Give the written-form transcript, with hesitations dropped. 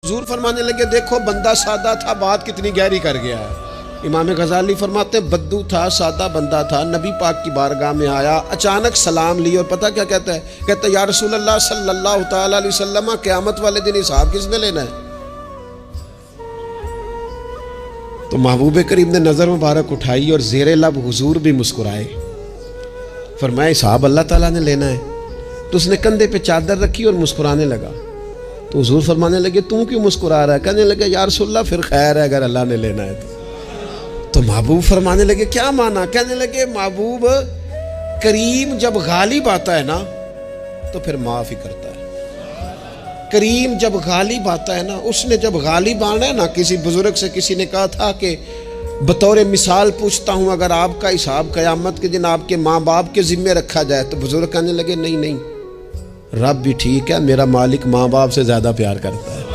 हुजूर फरमाने लगे देखो बंदा सादा था, बात कितनी गहरी कर गया है। इमाम गजाली फरमाते बद्दू था, सादा बंदा था, नबी पाक की बारगाह में आया, अचानक सलाम ली और पता क्या कहता है, कहता है या रसूल अल्लाह सल्लल्लाहु तआला अलैहि वसल्लम क़यामत वाले दिन हिसाब किसने लेना है। तो महबूब करीम ने नज़र मुबारक उठाई और ज़ेरे लब हुजूर भी मुस्कुराए। फरमाया हिसाब अल्लाह ताला ने लेना है। तो उसने कंधे पे चादर रखी और मुस्कुराने लगा। तो हुजूर फरमाने लगे तू क्यों मुस्कुरा रहा है। कहने लगे या रसूल अल्लाह फिर खैर है अगर अल्लाह ने लेना है तो महबूब फरमाने लगे क्या माना। कहने लगे महबूब करीम जब गालिब आता है ना तो फिर माफ़ ही करता है। करीम जब गालिब आता है ना, उसने जब गालिब आना है ना, किसी बुजुर्ग से किसी ने कहा था कि बतौर मिसाल पूछता हूँ अगर आपका हिसाब क़यामत के दिन आपके माँ बाप के ज़िम्मे रखा जाए, तो बुजुर्ग कहने लगे नहीं नहीं, रब भी ठीक है, मेरा मालिक माँ बाप से ज़्यादा प्यार करता है।